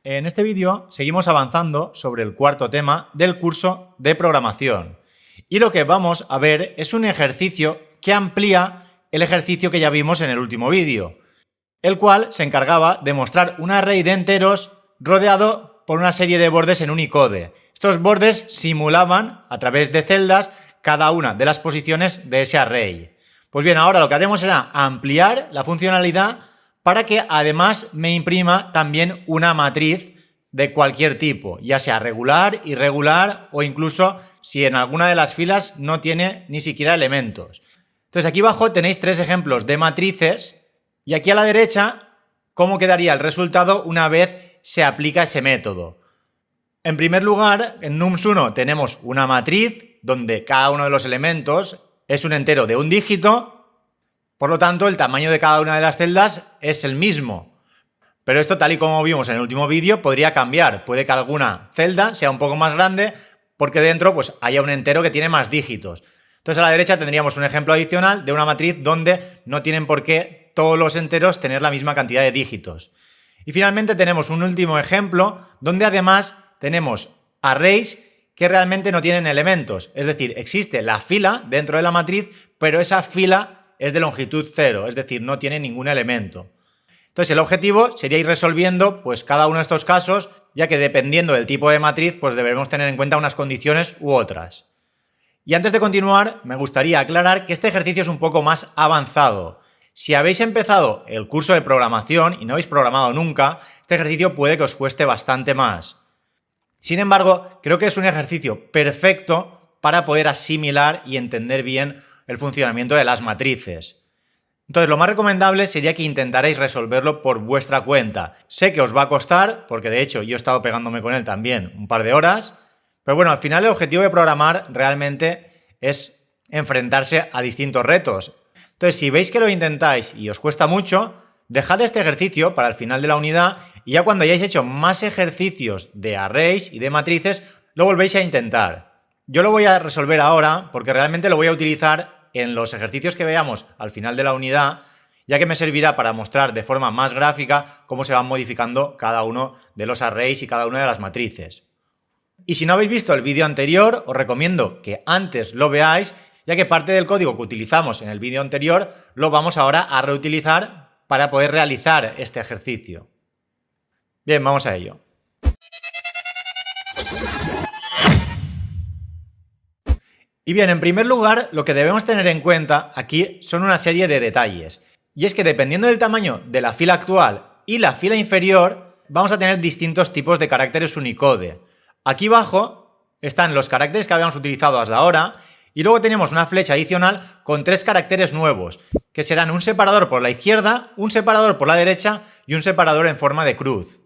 En este vídeo seguimos avanzando sobre el cuarto tema del curso de programación. Y lo que vamos a ver es un ejercicio que amplía el ejercicio que ya vimos en el último vídeo, el cual se encargaba de mostrar un array de enteros rodeado por una serie de bordes en Unicode. Estos bordes simulaban, a través de celdas, cada una de las posiciones de ese array. Pues bien, ahora lo que haremos será ampliar la funcionalidad para que además me imprima también una matriz de cualquier tipo, ya sea regular, irregular o incluso si en alguna de las filas no tiene ni siquiera elementos. Entonces aquí abajo tenéis tres ejemplos de matrices y aquí a la derecha cómo quedaría el resultado una vez se aplica ese método. En primer lugar, en nums1 tenemos una matriz donde cada uno de los elementos es un entero de un dígito. Por lo tanto, el tamaño de cada una de las celdas es el mismo. Pero esto, tal y como vimos en el último vídeo, podría cambiar. Puede que alguna celda sea un poco más grande porque dentro pues, haya un entero que tiene más dígitos. Entonces a la derecha tendríamos un ejemplo adicional de una matriz donde no tienen por qué todos los enteros tener la misma cantidad de dígitos. Y finalmente tenemos un último ejemplo donde además tenemos arrays que realmente no tienen elementos. Es decir, existe la fila dentro de la matriz, pero esa fila es de longitud 0, es decir, no tiene ningún elemento. Entonces el objetivo sería ir resolviendo pues, cada uno de estos casos, ya que dependiendo del tipo de matriz pues deberemos tener en cuenta unas condiciones u otras. Y antes de continuar, me gustaría aclarar que este ejercicio es un poco más avanzado. Si habéis empezado el curso de programación y no habéis programado nunca, este ejercicio puede que os cueste bastante más. Sin embargo, creo que es un ejercicio perfecto para poder asimilar y entender bien el funcionamiento de las matrices. Entonces, lo más recomendable sería que intentarais resolverlo por vuestra cuenta. Sé que os va a costar, porque de hecho yo he estado pegándome con él también un par de horas, pero bueno, al final el objetivo de programar realmente es enfrentarse a distintos retos. Entonces, si veis que lo intentáis y os cuesta mucho, dejad este ejercicio para el final de la unidad y ya cuando hayáis hecho más ejercicios de arrays y de matrices, lo volvéis a intentar. Yo lo voy a resolver ahora porque realmente lo voy a utilizar en los ejercicios que veamos al final de la unidad, ya que me servirá para mostrar de forma más gráfica cómo se van modificando cada uno de los arrays y cada una de las matrices. Y si no habéis visto el vídeo anterior, os recomiendo que antes lo veáis, ya que parte del código que utilizamos en el vídeo anterior lo vamos ahora a reutilizar para poder realizar este ejercicio. Bien, vamos a ello. Y bien, en primer lugar, lo que debemos tener en cuenta aquí son una serie de detalles. Y es que dependiendo del tamaño de la fila actual y la fila inferior, vamos a tener distintos tipos de caracteres Unicode. Aquí abajo están los caracteres que habíamos utilizado hasta ahora y luego tenemos una flecha adicional con 3 caracteres nuevos, que serán un separador por la izquierda, un separador por la derecha y un separador en forma de cruz.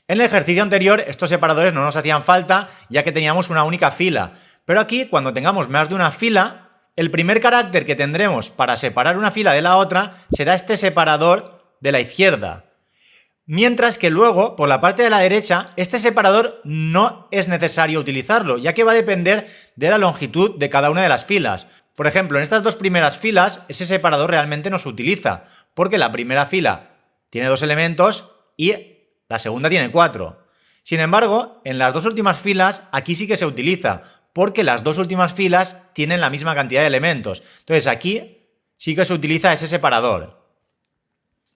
En el ejercicio anterior estos separadores no nos hacían falta ya que teníamos una única fila. Pero aquí, cuando tengamos más de una fila, el primer carácter que tendremos para separar una fila de la otra será este separador de la izquierda. Mientras que luego, por la parte de la derecha, este separador no es necesario utilizarlo, ya que va a depender de la longitud de cada una de las filas. Por ejemplo, en estas dos primeras filas, ese separador realmente no se utiliza, porque la primera fila tiene 2 elementos y la segunda tiene 4. Sin embargo, en las dos últimas filas, aquí sí que se utiliza, porque las dos últimas filas tienen la misma cantidad de elementos. Entonces aquí sí que se utiliza ese separador.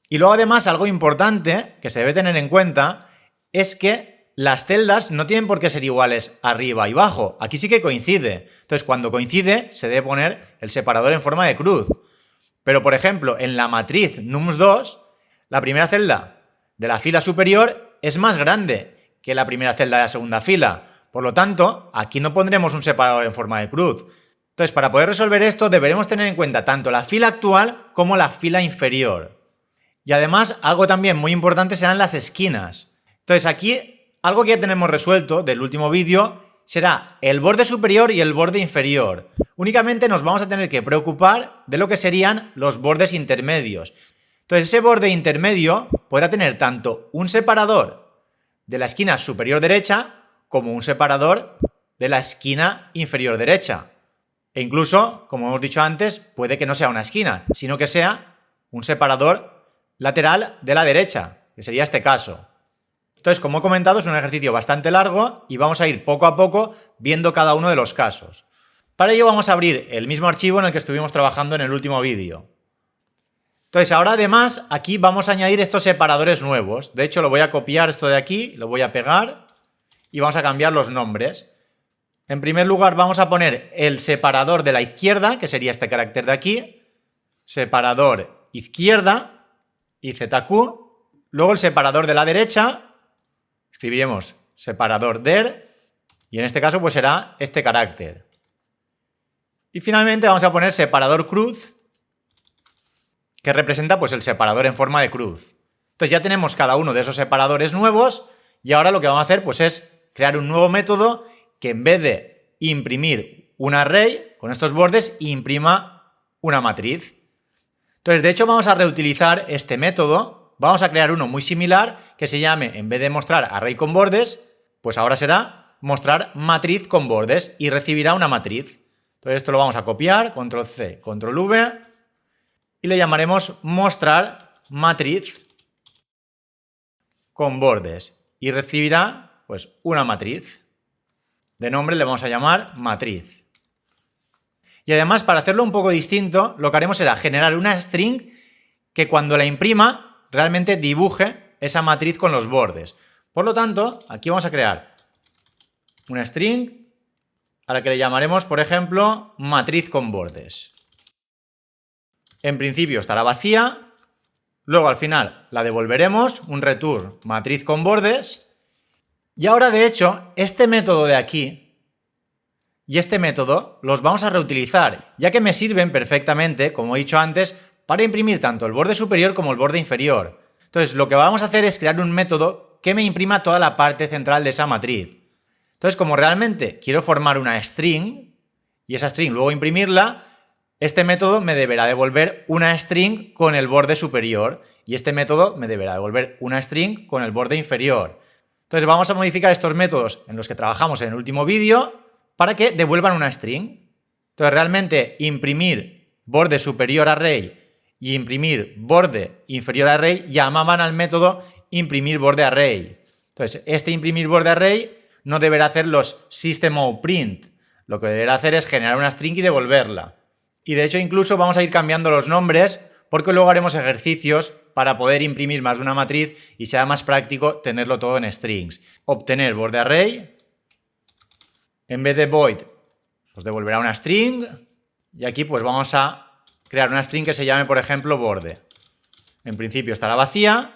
Y luego además algo importante que se debe tener en cuenta es que las celdas no tienen por qué ser iguales arriba y abajo. Aquí sí que coincide. Entonces cuando coincide se debe poner el separador en forma de cruz. Pero por ejemplo en la matriz nums2 la primera celda de la fila superior es más grande que la primera celda de la segunda fila. Por lo tanto, aquí no pondremos un separador en forma de cruz. Entonces, para poder resolver esto, deberemos tener en cuenta tanto la fila actual como la fila inferior. Y además, algo también muy importante serán las esquinas. Entonces, aquí, algo que ya tenemos resuelto del último vídeo será el borde superior y el borde inferior. Únicamente nos vamos a tener que preocupar de lo que serían los bordes intermedios. Entonces, ese borde intermedio podrá tener tanto un separador de la esquina superior derecha como un separador de la esquina inferior derecha. E incluso, como hemos dicho antes, puede que no sea una esquina, sino que sea un separador lateral de la derecha, que sería este caso. Entonces, como he comentado, es un ejercicio bastante largo y vamos a ir poco a poco viendo cada uno de los casos. Para ello vamos a abrir el mismo archivo en el que estuvimos trabajando en el último vídeo. Entonces, ahora además, aquí vamos a añadir estos separadores nuevos. De hecho, lo voy a copiar esto de aquí, lo voy a pegar y vamos a cambiar los nombres. En primer lugar, vamos a poner el separador de la izquierda, que sería este carácter de aquí, separador izquierda, IZQ. Luego el separador de la derecha, escribiremos separador der, y en este caso pues será este carácter. Y finalmente vamos a poner separador cruz, que representa pues el separador en forma de cruz. Entonces ya tenemos cada uno de esos separadores nuevos y ahora lo que vamos a hacer pues es crear un nuevo método que en vez de imprimir un array con estos bordes, imprima una matriz. Entonces, de hecho, vamos a reutilizar este método. Vamos a crear uno muy similar que se llame, en vez de mostrar array con bordes, pues ahora será mostrar matriz con bordes y recibirá una matriz. Entonces esto lo vamos a copiar, control C, control V, y le llamaremos mostrar matriz con bordes y recibirá pues una matriz. De nombre le vamos a llamar matriz. Y además, para hacerlo un poco distinto, lo que haremos será generar una string que cuando la imprima realmente dibuje esa matriz con los bordes. Por lo tanto, aquí vamos a crear una string a la que le llamaremos, por ejemplo, matriz con bordes. En principio estará vacía, luego al final la devolveremos, un return matriz con bordes, y ahora de hecho este método de aquí y este método los vamos a reutilizar, ya que me sirven perfectamente, como he dicho antes, para imprimir tanto el borde superior como el borde inferior. Entonces lo que vamos a hacer es crear un método que me imprima toda la parte central de esa matriz. Entonces, como realmente quiero formar una string y esa string luego imprimirla, este método me deberá devolver una string con el borde superior y este método me deberá devolver una string con el borde inferior. Entonces vamos a modificar estos métodos en los que trabajamos en el último vídeo para que devuelvan una string. Entonces realmente imprimir borde superior array y imprimir borde inferior array llamaban al método imprimir borde array. Entonces este imprimir borde array no deberá hacer los system.out.print. Lo que deberá hacer es generar una string y devolverla. Y de hecho incluso vamos a ir cambiando los nombres porque luego haremos ejercicios para poder imprimir más de una matriz y sea más práctico tenerlo todo en strings. Obtener borde array, en vez de void, pues devolverá una string y aquí pues vamos a crear una string que se llame, por ejemplo, borde. En principio estará vacía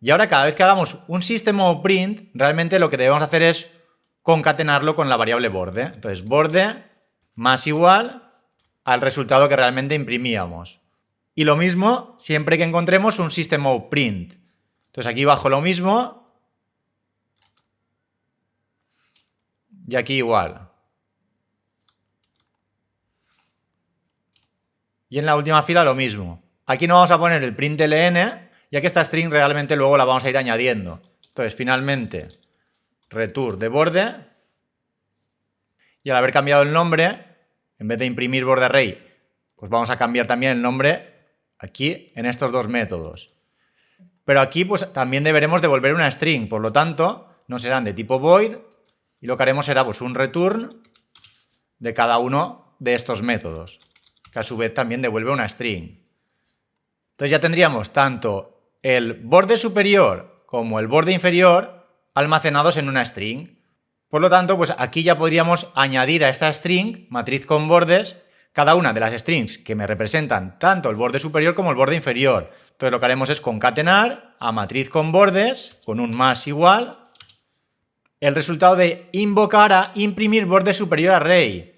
y ahora cada vez que hagamos un system.out.print, realmente lo que debemos hacer es concatenarlo con la variable borde. Entonces, borde más igual al resultado que realmente imprimíamos. Y lo mismo siempre que encontremos un system.out.print. Entonces aquí bajo lo mismo y aquí igual. Y en la última fila lo mismo. Aquí no vamos a poner el println, ya que esta string realmente luego la vamos a ir añadiendo. Entonces finalmente return de borde y al haber cambiado el nombre, en vez de imprimir borde array, pues vamos a cambiar también el nombre aquí en estos dos métodos. Pero aquí pues también deberemos devolver una string, por lo tanto no serán de tipo void y lo que haremos será pues un return de cada uno de estos métodos, que a su vez también devuelve una string. Entonces ya tendríamos tanto el borde superior como el borde inferior almacenados en una string. Por lo tanto, pues aquí ya podríamos añadir a esta string, matriz con bordes, cada una de las strings que me representan tanto el borde superior como el borde inferior. Entonces lo que haremos es concatenar a matriz con bordes, con un más igual, el resultado de invocar a imprimir borde superior array.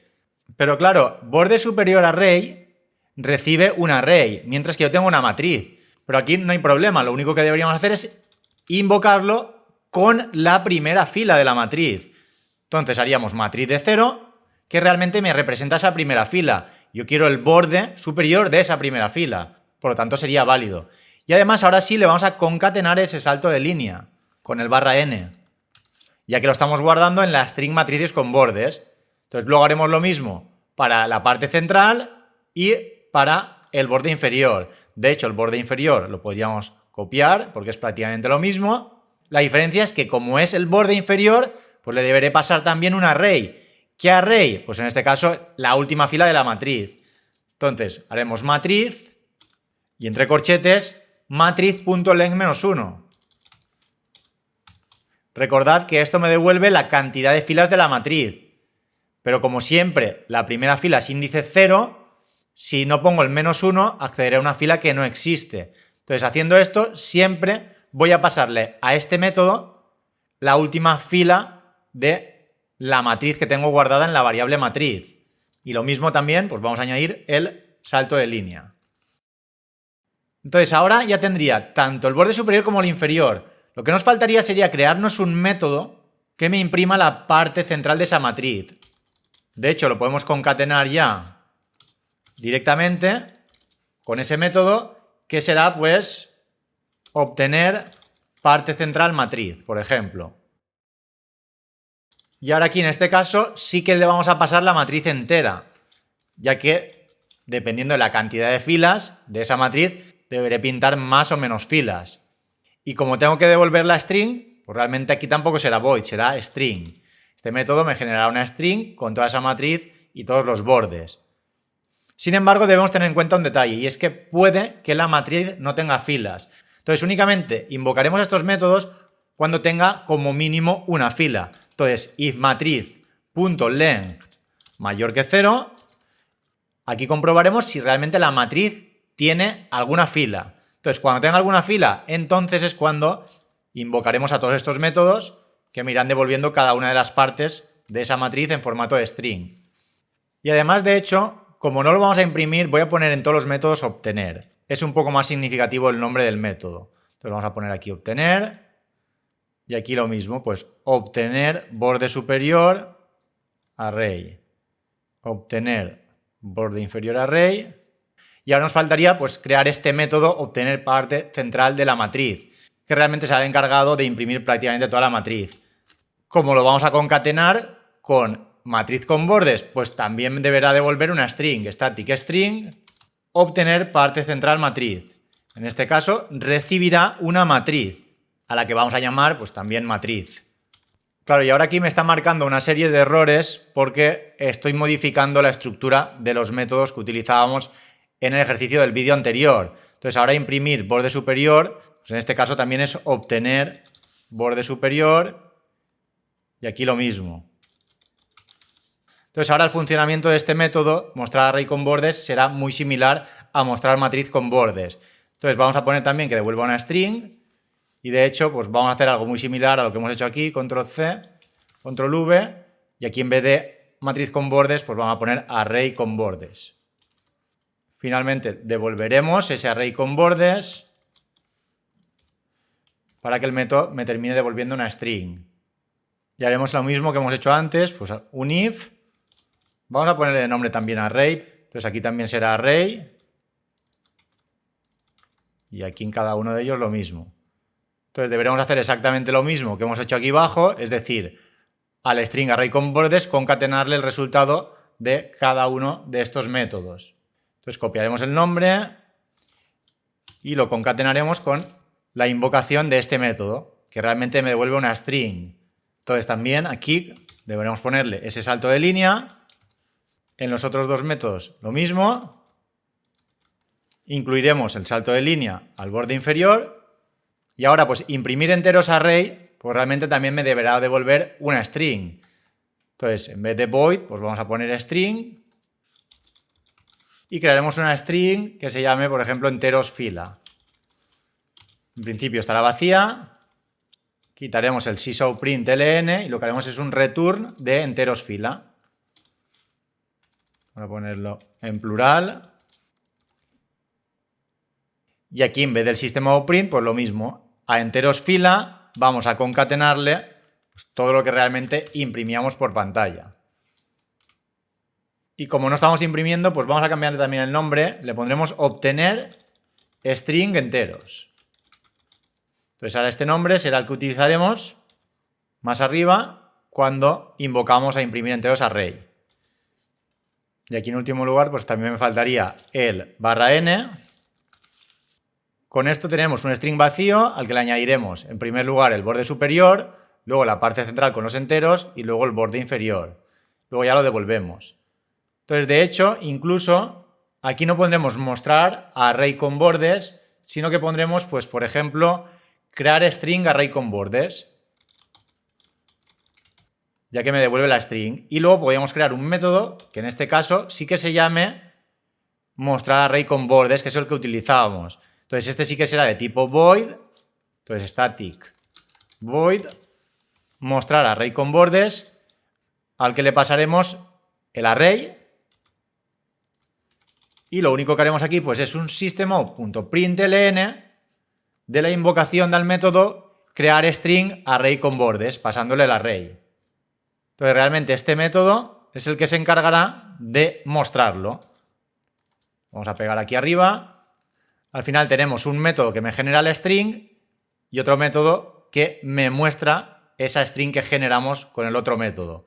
Pero claro, borde superior array recibe un array, mientras que yo tengo una matriz. Pero aquí no hay problema, lo único que deberíamos hacer es invocarlo con la primera fila de la matriz. Entonces haríamos matriz de 0, que realmente me representa esa primera fila. Yo quiero el borde superior de esa primera fila, por lo tanto sería válido. Y además ahora sí le vamos a concatenar ese salto de línea con el _n, ya que lo estamos guardando en la string matrices con bordes. Entonces luego haremos lo mismo para la parte central y para el borde inferior. De hecho, el borde inferior lo podríamos copiar porque es prácticamente lo mismo. La diferencia es que como es el borde inferior, pues le deberé pasar también un array. ¿Qué array? Pues en este caso la última fila de la matriz. Entonces haremos matriz y entre corchetes matriz.length-1. Recordad que esto me devuelve la cantidad de filas de la matriz. Pero como siempre la primera fila es índice 0, si no pongo el -1 accederé a una fila que no existe. Entonces haciendo esto siempre voy a pasarle a este método la última fila de la matriz que tengo guardada en la variable matriz. Y lo mismo también, pues vamos a añadir el salto de línea. Entonces ahora ya tendría tanto el borde superior como el inferior. Lo que nos faltaría sería crearnos un método que me imprima la parte central de esa matriz. De hecho, lo podemos concatenar ya directamente con ese método, que será pues obtener parte central matriz, por ejemplo. Y ahora aquí en este caso sí que le vamos a pasar la matriz entera, ya que dependiendo de la cantidad de filas de esa matriz deberé pintar más o menos filas. Y como tengo que devolver la string, pues realmente aquí tampoco será void, será string. Este método me generará una string con toda esa matriz y todos los bordes. Sin embargo, debemos tener en cuenta un detalle, y es que puede que la matriz no tenga filas. Entonces únicamente invocaremos estos métodos cuando tenga como mínimo una fila. Entonces, if matriz.length mayor que 0, aquí comprobaremos si realmente la matriz tiene alguna fila. Entonces, cuando tenga alguna fila, entonces es cuando invocaremos a todos estos métodos que me irán devolviendo cada una de las partes de esa matriz en formato de string. Y además, de hecho, como no lo vamos a imprimir, voy a poner en todos los métodos obtener. Es un poco más significativo el nombre del método. Entonces vamos a poner aquí obtener, y aquí lo mismo, pues obtener borde superior array, obtener borde inferior array, y ahora nos faltaría pues crear este método obtener parte central de la matriz, que realmente será el encargado de imprimir prácticamente toda la matriz. Como lo vamos a concatenar con matriz con bordes, pues también deberá devolver una string, static string, obtener parte central matriz. En este caso recibirá una matriz, a la que vamos a llamar pues también matriz. Claro, y ahora aquí me está marcando una serie de errores porque estoy modificando la estructura de los métodos que utilizábamos en el ejercicio del vídeo anterior. Entonces ahora imprimir borde superior, pues en este caso también es obtener borde superior, y aquí lo mismo. Entonces ahora el funcionamiento de este método, mostrar array con bordes, será muy similar a mostrar matriz con bordes. Entonces vamos a poner también que devuelva una string, y de hecho pues vamos a hacer algo muy similar a lo que hemos hecho aquí, control C, control V, y aquí en vez de matriz con bordes pues vamos a poner array con bordes. Finalmente devolveremos ese array con bordes para que el método me termine devolviendo una string. Y haremos lo mismo que hemos hecho antes, pues un if. Vamos a ponerle de nombre también array, entonces aquí también será array, y aquí en cada uno de ellos lo mismo. Entonces deberemos hacer exactamente lo mismo que hemos hecho aquí abajo, es decir, al string array con bordes concatenarle el resultado de cada uno de estos métodos. Entonces copiaremos el nombre y lo concatenaremos con la invocación de este método, que realmente me devuelve una string. Entonces también aquí deberemos ponerle ese salto de línea. En los otros dos métodos lo mismo. Incluiremos el salto de línea al borde inferior. Y ahora pues imprimir enteros array, pues realmente también me deberá devolver una string. Entonces en vez de void, pues vamos a poner string. Y crearemos una string que se llame, por ejemplo, enteros fila. En principio estará vacía. Quitaremos el syshowPrintLn y lo que haremos es un return de enteros fila. Voy a ponerlo en plural. Y aquí en vez del system.out.print, pues lo mismo. A enteros fila vamos a concatenarle pues todo lo que realmente imprimíamos por pantalla. Y como no estamos imprimiendo, pues vamos a cambiarle también el nombre. Le pondremos obtener string enteros. Entonces ahora este nombre será el que utilizaremos más arriba cuando invocamos a imprimir enteros array. Y aquí en último lugar, pues también me faltaría el /n Con esto tenemos un string vacío al que le añadiremos en primer lugar el borde superior, luego la parte central con los enteros y luego el borde inferior. Luego ya lo devolvemos. Entonces, de hecho, incluso aquí no pondremos mostrar array con bordes, sino que pondremos, pues, por ejemplo, crear string array con bordes, ya que me devuelve la string. Y luego podríamos crear un método que en este caso sí que se llame mostrar array con bordes, que es el que utilizábamos. Entonces, este sí que será de tipo void, entonces static void mostrar array con bordes, al que le pasaremos el array. Y lo único que haremos aquí pues es un systemout.println de la invocación del método crear string array con bordes, pasándole el array. Entonces realmente este método es el que se encargará de mostrarlo. Vamos a pegar aquí arriba. Al final tenemos un método que me genera el string y otro método que me muestra esa string que generamos con el otro método.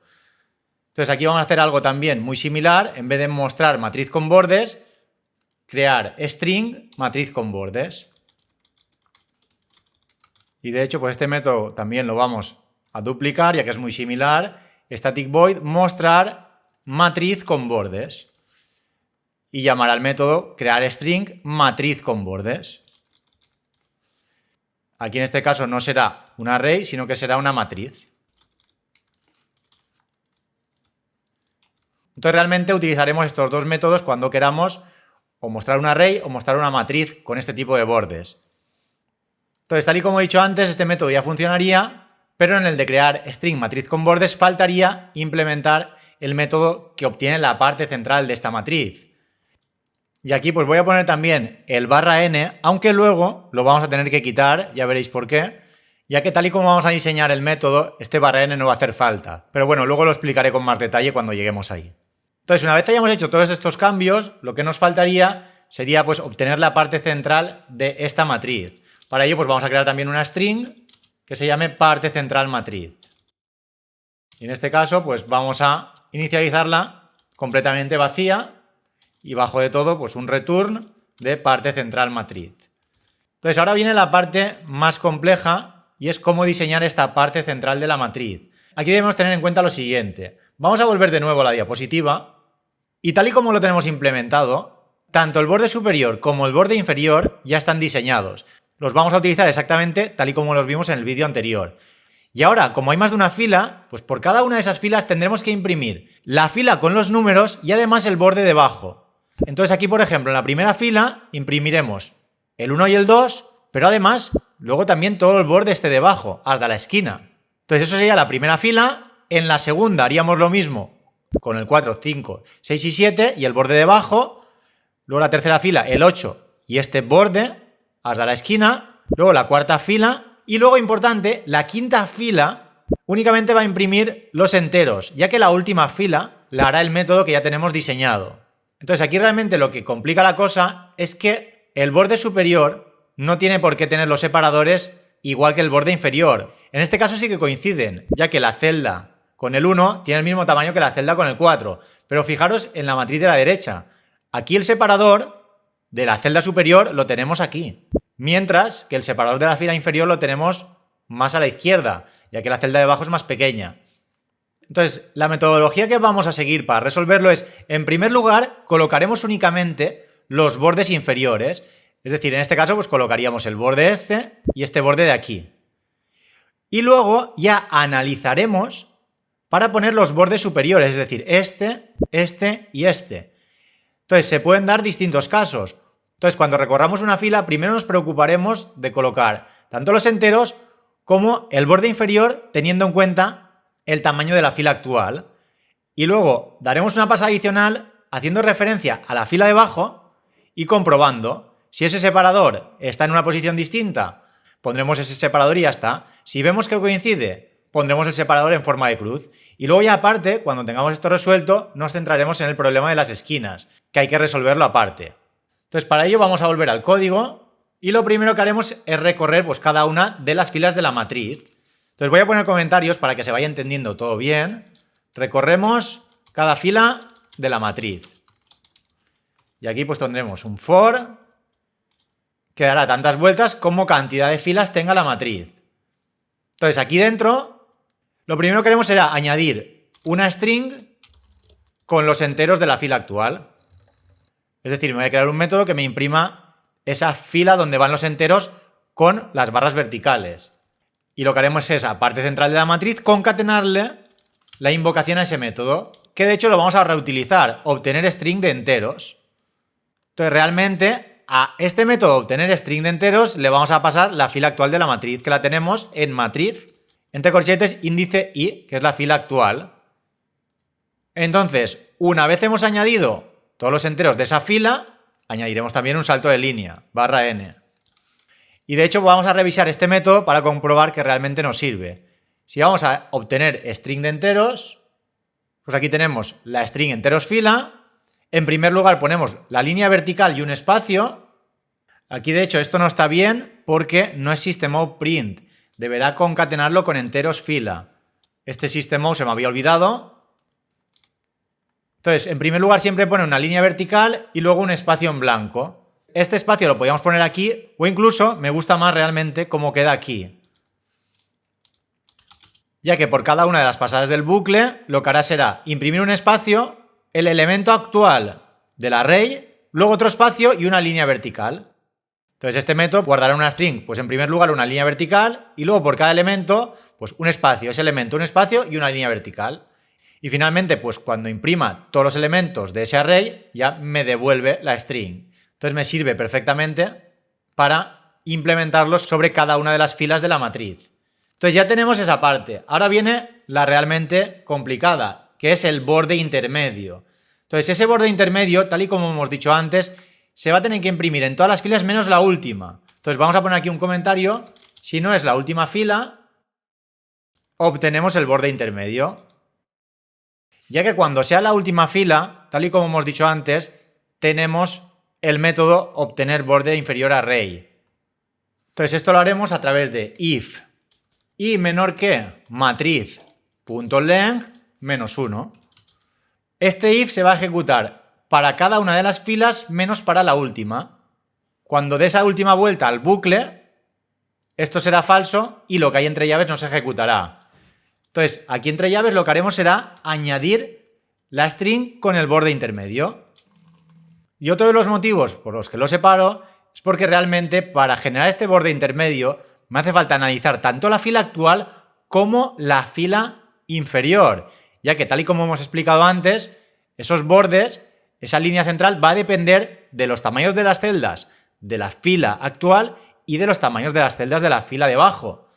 Entonces aquí vamos a hacer algo también muy similar. En vez de mostrar matriz con bordes, crear string matriz con bordes. Y de hecho, pues este método también lo vamos a duplicar, ya que es muy similar. Static void mostrar matriz con bordes. Y llamar al método crear string matriz con bordes. Aquí en este caso no será un array, sino que será una matriz. Entonces realmente utilizaremos estos dos métodos cuando queramos o mostrar un array o mostrar una matriz con este tipo de bordes. Entonces, tal y como he dicho antes, este método ya funcionaría, pero en el de crear string matriz con bordes faltaría implementar el método que obtiene la parte central de esta matriz. Y aquí pues voy a poner también el /n, aunque luego lo vamos a tener que quitar, ya veréis por qué, ya que tal y como vamos a diseñar el método, este /n no va a hacer falta. Pero bueno, luego lo explicaré con más detalle cuando lleguemos ahí. Entonces, una vez hayamos hecho todos estos cambios, lo que nos faltaría sería pues obtener la parte central de esta matriz. Para ello pues vamos a crear también una string que se llame parte central matriz. Y en este caso pues vamos a inicializarla completamente vacía y bajo de todo pues un return de parte central matriz. Entonces ahora viene la parte más compleja y es cómo diseñar esta parte central de la matriz. Aquí debemos tener en cuenta lo siguiente. Vamos a volver de nuevo a la diapositiva y tal y como lo tenemos implementado, tanto el borde superior como el borde inferior ya están diseñados. Los vamos a utilizar exactamente tal y como los vimos en el vídeo anterior. Y ahora, como hay más de una fila, pues por cada una de esas filas tendremos que imprimir la fila con los números y además el borde debajo. Entonces aquí, por ejemplo, en la primera fila imprimiremos el 1 y el 2, pero además luego también todo el borde este debajo, hasta la esquina. Entonces eso sería la primera fila. En la segunda haríamos lo mismo con el 4, 5, 6 y 7 y el borde debajo. Luego la tercera fila, el 8 y este borde hasta la esquina. Luego la cuarta fila y luego, importante, la quinta fila únicamente va a imprimir los enteros, ya que la última fila la hará el método que ya tenemos diseñado. Entonces aquí realmente lo que complica la cosa es que el borde superior no tiene por qué tener los separadores igual que el borde inferior. En este caso sí que coinciden, ya que la celda con el 1 tiene el mismo tamaño que la celda con el 4. Pero fijaros en la matriz de la derecha. Aquí el separador de la celda superior lo tenemos aquí, mientras que el separador de la fila inferior lo tenemos más a la izquierda, ya que la celda de abajo es más pequeña. Entonces, la metodología que vamos a seguir para resolverlo es, en primer lugar, colocaremos únicamente los bordes inferiores. Es decir, en este caso, pues colocaríamos el borde este y este borde de aquí. Y luego ya analizaremos para poner los bordes superiores, es decir, este y este. Entonces, se pueden dar distintos casos. Entonces, cuando recorramos una fila, primero nos preocuparemos de colocar tanto los enteros como el borde inferior, teniendo en cuenta el tamaño de la fila actual. Y luego daremos una pasada adicional haciendo referencia a la fila de abajo y comprobando si ese separador está en una posición distinta, pondremos ese separador y ya está. Si vemos que coincide, pondremos el separador en forma de cruz. Y luego ya aparte, cuando tengamos esto resuelto, nos centraremos en el problema de las esquinas, que hay que resolverlo aparte. Entonces, para ello vamos a volver al código y lo primero que haremos es recorrer pues cada una de las filas de la matriz. Entonces voy a poner comentarios para que se vaya entendiendo todo bien. Recorremos cada fila de la matriz. Y aquí pues tendremos un for que dará tantas vueltas como cantidad de filas tenga la matriz. Entonces aquí dentro, lo primero que queremos será añadir una string con los enteros de la fila actual. Es decir, me voy a crear un método que me imprima esa fila donde van los enteros con las barras verticales. Y lo que haremos es a parte central de la matriz concatenarle la invocación a ese método, que de hecho lo vamos a reutilizar, obtener string de enteros. Entonces realmente a este método obtener string de enteros le vamos a pasar la fila actual de la matriz, que la tenemos en matriz, entre corchetes, índice i, que es la fila actual. Entonces, una vez hemos añadido todos los enteros de esa fila, añadiremos también un salto de línea, barra n. Y de hecho vamos a revisar este método para comprobar que realmente nos sirve. Si vamos a obtener string de enteros, pues aquí tenemos la string enteros fila. En primer lugar ponemos la línea vertical y un espacio. Aquí de hecho esto no está bien porque no es system_out_print. Deberá concatenarlo con enteros fila. Este system_out se me había olvidado. Entonces, en primer lugar siempre pone una línea vertical y luego un espacio en blanco. Este espacio lo podríamos poner aquí o incluso me gusta más realmente cómo queda aquí. Ya que por cada una de las pasadas del bucle lo que hará será imprimir un espacio, el elemento actual del array, luego otro espacio y una línea vertical. Entonces este método guardará una string, pues en primer lugar una línea vertical y luego por cada elemento, pues un espacio, ese elemento, un espacio y una línea vertical. Y finalmente, pues cuando imprima todos los elementos de ese array, ya me devuelve la string. Entonces me sirve perfectamente para implementarlos sobre cada una de las filas de la matriz. Entonces ya tenemos esa parte. Ahora viene la realmente complicada, que es el borde intermedio. Entonces ese borde intermedio, tal y como hemos dicho antes, se va a tener que imprimir en todas las filas menos la última. Entonces vamos a poner aquí un comentario. Si no es la última fila, obtenemos el borde intermedio. Ya que cuando sea la última fila, tal y como hemos dicho antes, tenemos el método obtener borde inferior a array. Entonces esto lo haremos a través de if i menor que matriz.length menos 1. Este if se va a ejecutar para cada una de las filas menos para la última. Cuando dé esa última vuelta al bucle, esto será falso y lo que hay entre llaves no se ejecutará. Entonces, aquí entre llaves lo que haremos será añadir la string con el borde intermedio. Y otro de los motivos por los que lo separo es porque realmente para generar este borde intermedio me hace falta analizar tanto la fila actual como la fila inferior, ya que tal y como hemos explicado antes, esos bordes, esa línea central va a depender de los tamaños de las celdas de la fila actual y de los tamaños de las celdas de la fila de abajo.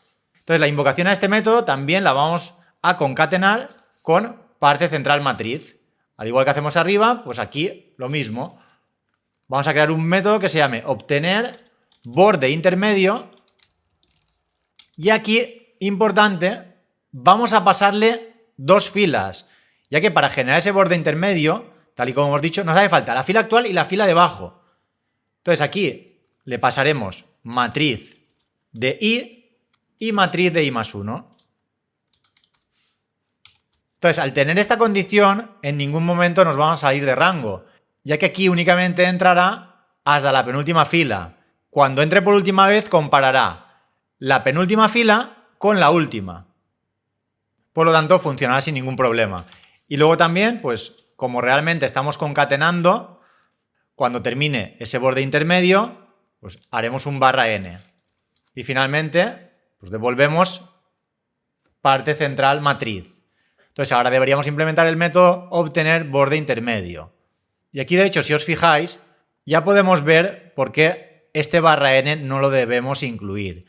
Entonces la invocación a este método también la vamos a concatenar con parte central matriz. Al igual que hacemos arriba, pues aquí lo mismo. Vamos a crear un método que se llame obtener borde intermedio. Y aquí, importante, vamos a pasarle dos filas. Ya que para generar ese borde intermedio, tal y como hemos dicho, nos hace falta la fila actual y la fila de abajo. Entonces aquí le pasaremos matriz de i y matriz de i más 1. Entonces, al tener esta condición, en ningún momento nos vamos a salir de rango, ya que aquí únicamente entrará hasta la penúltima fila. Cuando entre por última vez, comparará la penúltima fila con la última. Por lo tanto, funcionará sin ningún problema. Y luego también, pues, como realmente estamos concatenando, cuando termine ese borde intermedio, pues haremos un barra n. Y finalmente, pues devolvemos parte central matriz. Entonces ahora deberíamos implementar el método obtener borde intermedio. Y aquí de hecho, si os fijáis, ya podemos ver por qué este barra n no lo debemos incluir.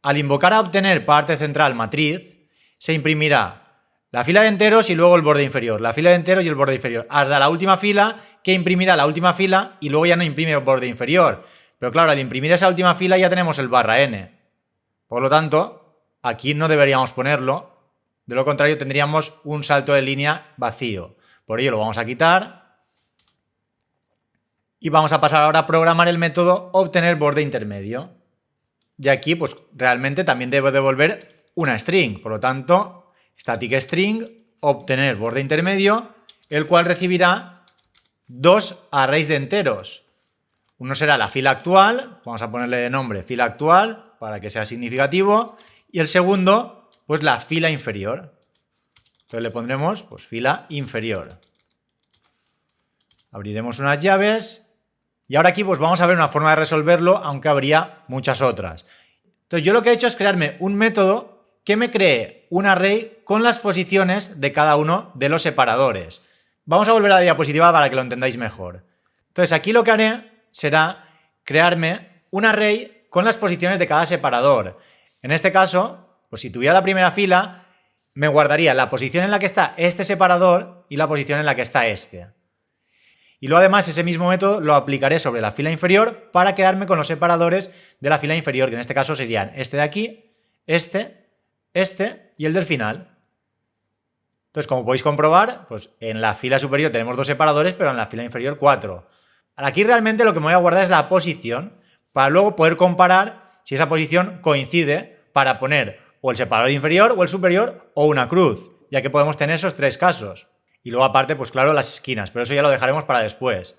Al invocar a obtener parte central matriz, se imprimirá la fila de enteros y luego el borde inferior, la fila de enteros y el borde inferior, hasta la última fila, que imprimirá la última fila y luego ya no imprime el borde inferior. Pero claro, al imprimir esa última fila ya tenemos el barra n. Por lo tanto, aquí no deberíamos ponerlo, de lo contrario tendríamos un salto de línea vacío. Por ello lo vamos a quitar y vamos a pasar ahora a programar el método obtener borde intermedio. Y aquí pues realmente también debo devolver una string, por lo tanto static string obtener borde intermedio, el cual recibirá dos arrays de enteros. Uno será la fila actual, vamos a ponerle de nombre fila actual para que sea significativo, y el segundo, pues la fila inferior. Entonces le pondremos pues fila inferior. Abriremos unas llaves y ahora aquí pues vamos a ver una forma de resolverlo, aunque habría muchas otras. Entonces yo lo que he hecho es crearme un método que me cree un array con las posiciones de cada uno de los separadores. Vamos a volver a la diapositiva para que lo entendáis mejor. Entonces aquí lo que haré será crearme un array con las posiciones de cada separador. En este caso, pues si tuviera la primera fila, me guardaría la posición en la que está este separador y la posición en la que está este. Y luego además ese mismo método lo aplicaré sobre la fila inferior para quedarme con los separadores de la fila inferior, que en este caso serían este de aquí, este y el del final. Entonces, como podéis comprobar, pues en la fila superior tenemos 2 separadores, pero en la fila inferior 4. Aquí realmente lo que me voy a guardar es la posición para luego poder comparar si esa posición coincide para poner o el separador inferior o el superior o una cruz, ya que podemos tener esos 3 casos. Y luego aparte, pues claro, las esquinas, pero eso ya lo dejaremos para después.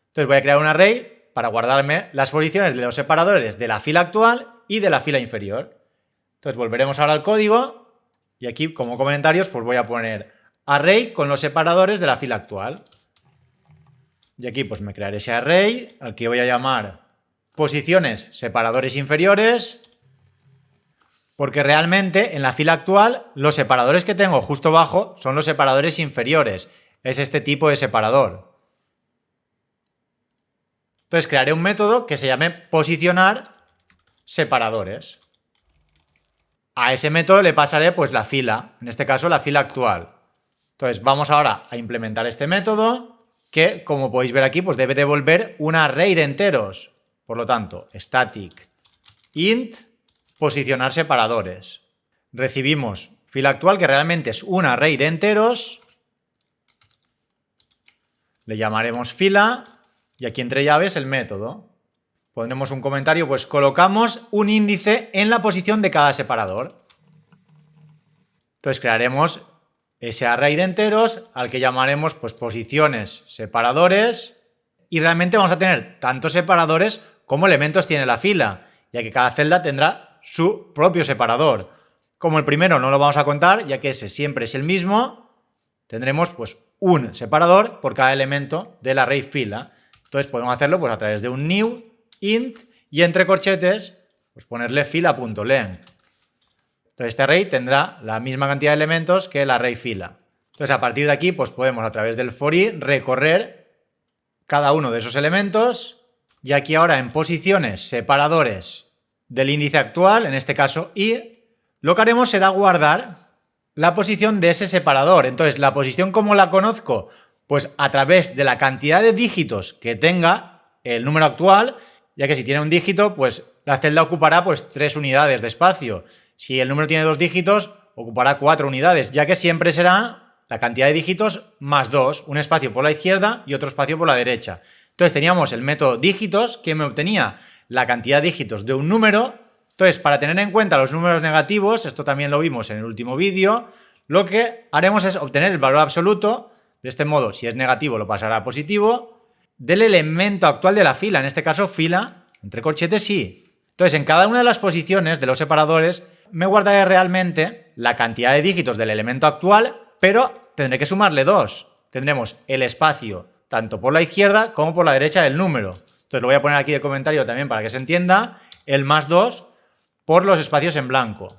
Entonces voy a crear un array para guardarme las posiciones de los separadores de la fila actual y de la fila inferior. Entonces volveremos ahora al código y aquí como comentarios pues voy a poner array con los separadores de la fila actual. Y aquí pues me crearé ese array al que voy a llamar posiciones separadores inferiores, porque realmente en la fila actual los separadores que tengo justo abajo son los separadores inferiores. Es este tipo de separador. Entonces crearé un método que se llame posicionar separadores. A ese método le pasaré pues la fila, en este caso la fila actual. Entonces vamos ahora a implementar este método que, como podéis ver aquí, pues debe devolver un array de enteros. Por lo tanto, static int posicionar separadores. Recibimos fila actual, que realmente es un array de enteros. Le llamaremos fila y aquí entre llaves el método. Pondremos un comentario, pues colocamos un índice en la posición de cada separador. Entonces crearemos ese array de enteros al que llamaremos pues posiciones separadores y realmente vamos a tener tantos separadores como elementos tiene la fila, ya que cada celda tendrá su propio separador. Como el primero no lo vamos a contar, ya que ese siempre es el mismo, tendremos pues un separador por cada elemento del array fila. Entonces podemos hacerlo pues a través de un new int y entre corchetes pues ponerle fila.length. Entonces este array tendrá la misma cantidad de elementos que el array fila. Entonces a partir de aquí pues podemos a través del for i recorrer cada uno de esos elementos y aquí ahora en posiciones separadores del índice actual, en este caso i, lo que haremos será guardar la posición de ese separador. Entonces, la posición, ¿cómo la conozco? Pues a través de la cantidad de dígitos que tenga el número actual, ya que si tiene un dígito, pues la celda ocupará pues 3 unidades de espacio. Si el número tiene 2 dígitos, ocupará 4 unidades, ya que siempre será la cantidad de dígitos más 2, un espacio por la izquierda y otro espacio por la derecha. Entonces teníamos el método dígitos que me obtenía la cantidad de dígitos de un número. Entonces, para tener en cuenta los números negativos, esto también lo vimos en el último vídeo, lo que haremos es obtener el valor absoluto. De este modo, si es negativo lo pasará a positivo, del elemento actual de la fila, en este caso fila, entre corchetes i. Entonces, en cada una de las posiciones de los separadores me guardaré realmente la cantidad de dígitos del elemento actual, pero tendré que sumarle 2. Tendremos el espacio tanto por la izquierda como por la derecha del número. Entonces lo voy a poner aquí de comentario también para que se entienda, el más 2 por los espacios en blanco.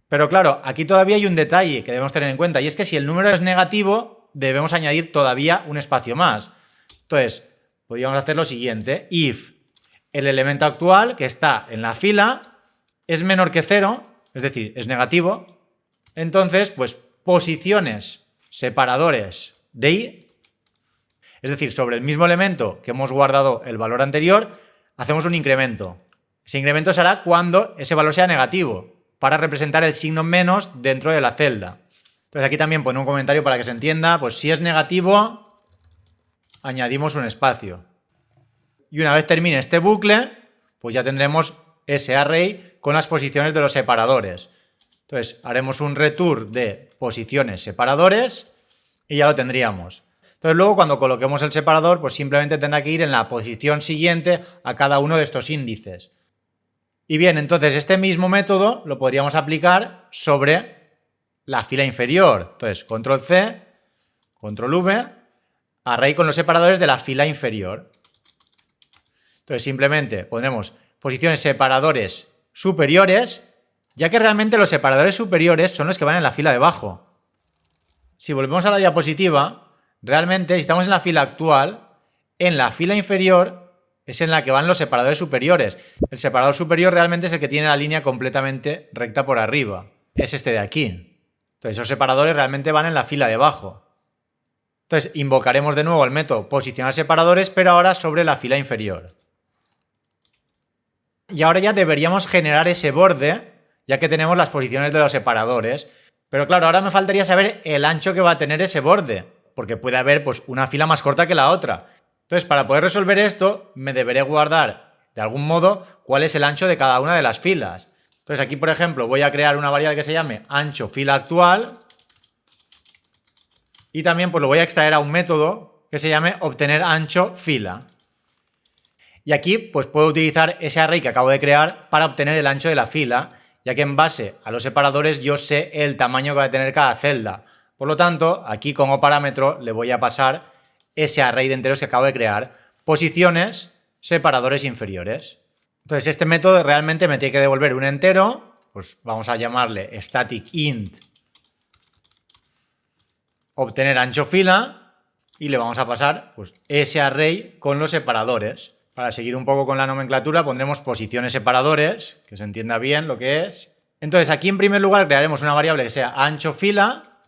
Pero claro, aquí todavía hay un detalle que debemos tener en cuenta, y es que si el número es negativo, debemos añadir todavía un espacio más. Entonces, podríamos hacer lo siguiente: if el elemento actual que está en la fila es menor que 0, es decir, es negativo, entonces, pues posiciones separadores de i, es decir, sobre el mismo elemento que hemos guardado el valor anterior, hacemos un incremento. Ese incremento se hará cuando ese valor sea negativo, para representar el signo menos dentro de la celda. Entonces aquí también pone un comentario para que se entienda, pues si es negativo, añadimos un espacio. Y una vez termine este bucle, pues ya tendremos ese array con las posiciones de los separadores. Entonces haremos un return de posiciones separadores y ya lo tendríamos. Entonces luego cuando coloquemos el separador, pues simplemente tendrá que ir en la posición siguiente a cada uno de estos índices. Y bien, entonces este mismo método lo podríamos aplicar sobre la fila inferior. Entonces, control C, control V, array con los separadores de la fila inferior. Entonces simplemente pondremos posiciones separadores superiores, ya que realmente los separadores superiores son los que van en la fila de abajo. Si volvemos a la diapositiva, realmente si estamos en la fila actual, en la fila inferior es en la que van los separadores superiores. El separador superior realmente es el que tiene la línea completamente recta por arriba. Es este de aquí. Entonces esos separadores realmente van en la fila de abajo. Entonces invocaremos de nuevo el método posicionar separadores, pero ahora sobre la fila inferior. Y ahora ya deberíamos generar ese borde, ya que tenemos las posiciones de los separadores. Pero claro, ahora me faltaría saber el ancho que va a tener ese borde, porque puede haber pues una fila más corta que la otra. Entonces, para poder resolver esto, me deberé guardar de algún modo cuál es el ancho de cada una de las filas. Entonces aquí, por ejemplo, voy a crear una variable que se llame ancho fila actual y también pues lo voy a extraer a un método que se llame obtener ancho fila. Y aquí pues puedo utilizar ese array que acabo de crear para obtener el ancho de la fila, ya que en base a los separadores yo sé el tamaño que va a tener cada celda. Por lo tanto, aquí como parámetro le voy a pasar ese array de enteros que acabo de crear, posiciones, separadores inferiores. Entonces este método realmente me tiene que devolver un entero, pues vamos a llamarle static int obtener ancho fila y le vamos a pasar pues ese array con los separadores. Para seguir un poco con la nomenclatura pondremos posiciones separadores, que se entienda bien lo que es. Entonces aquí en primer lugar crearemos una variable que sea ancho fila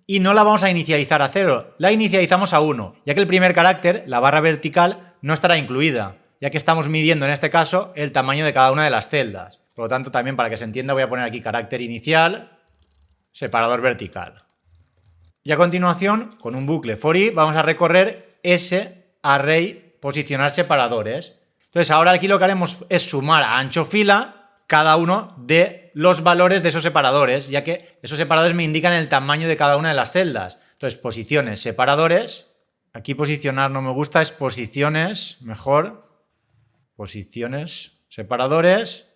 y no la vamos a inicializar a 0, la inicializamos a 1, ya que el primer carácter, la barra vertical, no estará incluida, ya que estamos midiendo en este caso el tamaño de cada una de las celdas. Por lo tanto, también para que se entienda voy a poner aquí carácter inicial, separador vertical. Y a continuación, con un bucle for i, vamos a recorrer ese array posicionar separadores. Entonces ahora aquí lo que haremos es sumar a ancho fila cada uno de los valores de esos separadores, ya que esos separadores me indican el tamaño de cada una de las celdas. Entonces posiciones separadores, aquí posicionar no me gusta, es posiciones, mejor, posiciones separadores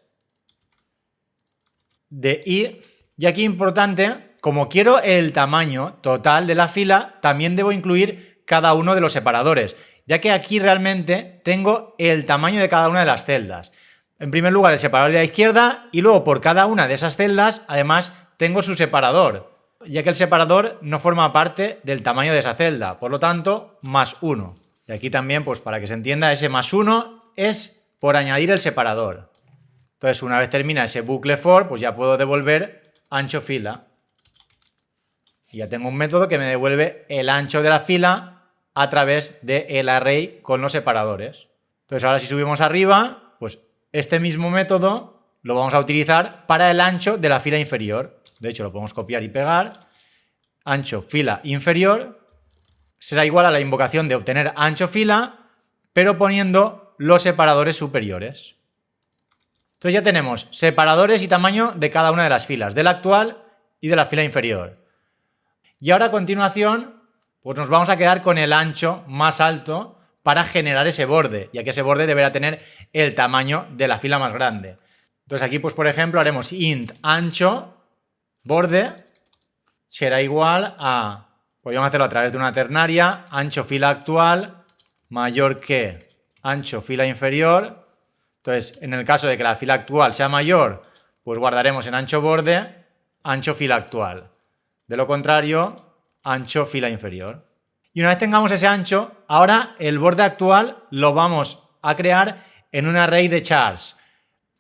de i, y aquí importante, como quiero el tamaño total de la fila, también debo incluir cada uno de los separadores, ya que aquí realmente tengo el tamaño de cada una de las celdas. En primer lugar el separador de la izquierda y luego por cada una de esas celdas además tengo su separador, ya que el separador no forma parte del tamaño de esa celda, por lo tanto más 1. Y aquí también pues para que se entienda ese más 1 es por añadir el separador. Entonces una vez termina ese bucle for pues ya puedo devolver ancho fila. Y ya tengo un método que me devuelve el ancho de la fila a través del array con los separadores. Entonces ahora si subimos arriba, pues este mismo método lo vamos a utilizar para el ancho de la fila inferior. De hecho lo podemos copiar y pegar. Ancho fila inferior será igual a la invocación de obtener ancho fila, pero poniendo los separadores superiores. Entonces ya tenemos separadores y tamaño de cada una de las filas, de la actual y de la fila inferior. Y ahora a continuación pues nos vamos a quedar con el ancho más alto para generar ese borde, ya que ese borde deberá tener el tamaño de la fila más grande. Entonces aquí, pues por ejemplo, haremos int ancho borde será igual a, podríamos hacerlo a través de una ternaria, ancho fila actual mayor que ancho fila inferior. Entonces, en el caso de que la fila actual sea mayor, pues guardaremos en ancho borde ancho fila actual. De lo contrario, ancho fila inferior. Y una vez tengamos ese ancho, ahora el borde actual lo vamos a crear en un array de chars.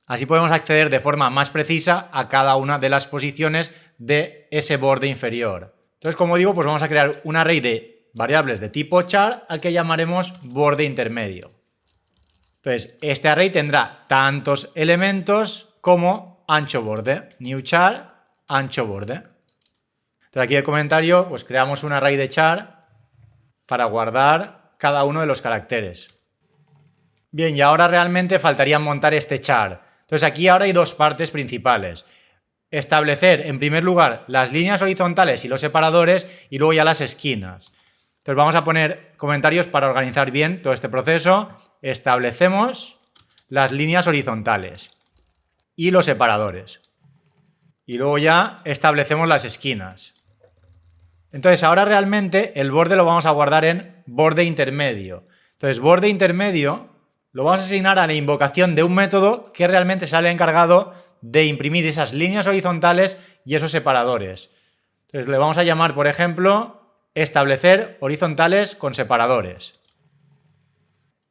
Así podemos acceder de forma más precisa a cada una de las posiciones de ese borde inferior. Entonces, como digo, pues vamos a crear un array de variables de tipo char al que llamaremos borde intermedio. Entonces, este array tendrá tantos elementos como ancho borde. New char, ancho borde. Entonces aquí en el comentario pues creamos un array de char para guardar cada uno de los caracteres. Bien, y ahora realmente faltaría montar este char. Entonces aquí ahora hay dos partes principales. Establecer en primer lugar las líneas horizontales y los separadores y luego ya las esquinas. Entonces vamos a poner comentarios para organizar bien todo este proceso. Establecemos las líneas horizontales y los separadores. Y luego ya establecemos las esquinas. Entonces ahora realmente el borde lo vamos a guardar en borde intermedio. Entonces borde intermedio lo vamos a asignar a la invocación de un método que realmente sale encargado de imprimir esas líneas horizontales y esos separadores. Entonces le vamos a llamar, por ejemplo, establecer horizontales con separadores.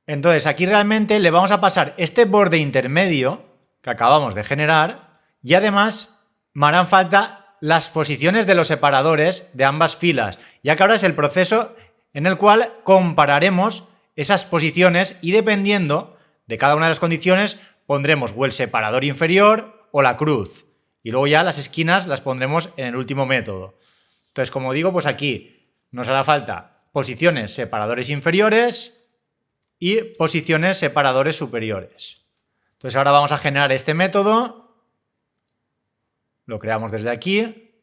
Entonces aquí realmente le vamos a pasar este borde intermedio que acabamos de generar y además me harán falta las posiciones de los separadores de ambas filas, ya que ahora es el proceso en el cual compararemos esas posiciones y dependiendo de cada una de las condiciones pondremos o el separador inferior o la cruz y luego ya las esquinas las pondremos en el último método. Entonces, como digo, pues aquí nos hará falta posiciones separadores inferiores y posiciones separadores superiores. Entonces ahora vamos a generar este método, lo creamos desde aquí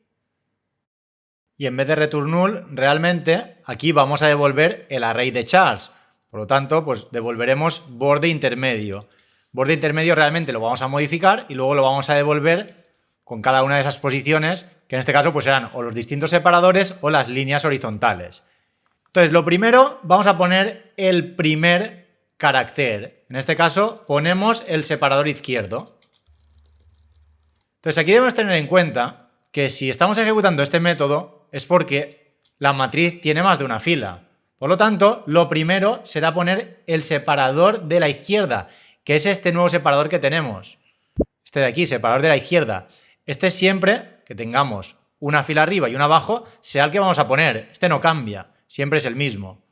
y en vez de return null, realmente aquí vamos a devolver el array de chars. Por lo tanto, pues devolveremos borde intermedio. Borde intermedio realmente lo vamos a modificar y luego lo vamos a devolver con cada una de esas posiciones, que en este caso pues serán o los distintos separadores o las líneas horizontales. Entonces, lo primero, vamos a poner el primer carácter. En este caso, ponemos el separador izquierdo. Entonces, aquí debemos tener en cuenta que si estamos ejecutando este método es porque la matriz tiene más de una fila. Por lo tanto, lo primero será poner el separador de la izquierda, que es este nuevo separador que tenemos. Este de aquí, separador de la izquierda. Este siempre que tengamos una fila arriba y una abajo, sea el que vamos a poner. Este no cambia, siempre es el mismo.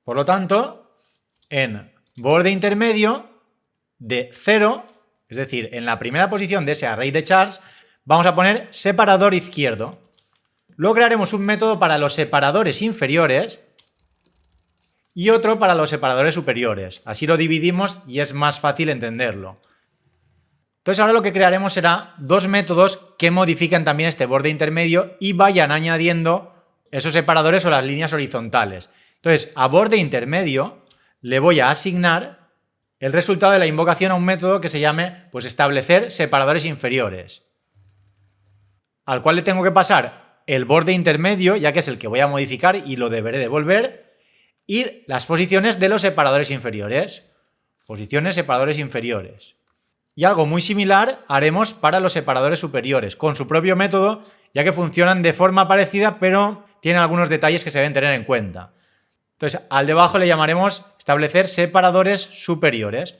Por lo tanto, en borde intermedio de 0, es decir, en la primera posición de ese array de chars, vamos a poner separador izquierdo. Luego crearemos un método para los separadores inferiores y otro para los separadores superiores. Así lo dividimos y es más fácil entenderlo. Entonces ahora lo que crearemos será dos métodos que modifiquen también este borde intermedio y vayan añadiendo esos separadores o las líneas horizontales. Entonces a borde intermedio le voy a asignar el resultado de la invocación a un método que se llame pues establecer separadores inferiores, al cual le tengo que pasar el borde intermedio, ya que es el que voy a modificar y lo deberé devolver, y las posiciones de los separadores inferiores. Posiciones separadores inferiores. Y algo muy similar haremos para los separadores superiores, con su propio método, ya que funcionan de forma parecida, pero tienen algunos detalles que se deben tener en cuenta. Entonces, al debajo le llamaremos establecer separadores superiores.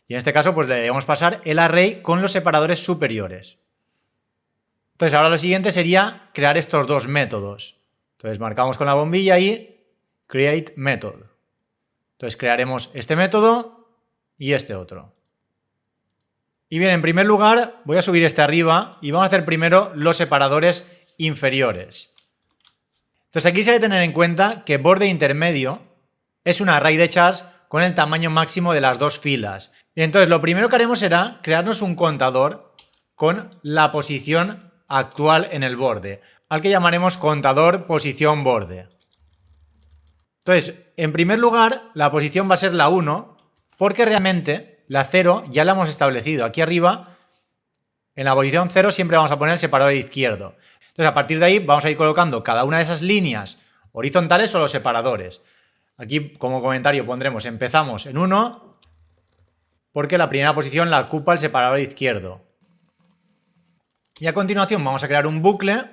Y en este caso, pues le debemos pasar el array con los separadores superiores. Entonces, ahora lo siguiente sería crear estos dos métodos. Entonces, marcamos con la bombilla y create method. Entonces, crearemos este método y este otro. Y bien, en primer lugar voy a subir este arriba y vamos a hacer primero los separadores inferiores. Entonces aquí se debe tener en cuenta que borde intermedio es un array de chars con el tamaño máximo de las dos filas. Y entonces lo primero que haremos será crearnos un contador con la posición actual en el borde, al que llamaremos contador posición borde. Entonces, en primer lugar, la posición va a ser la 1, porque realmente la 0 ya la hemos establecido. Aquí arriba, en la posición 0, siempre vamos a poner el separador izquierdo. Entonces, a partir de ahí, vamos a ir colocando cada una de esas líneas horizontales o los separadores. Aquí, como comentario, pondremos empezamos en 1, porque la primera posición la ocupa el separador izquierdo. Y a continuación vamos a crear un bucle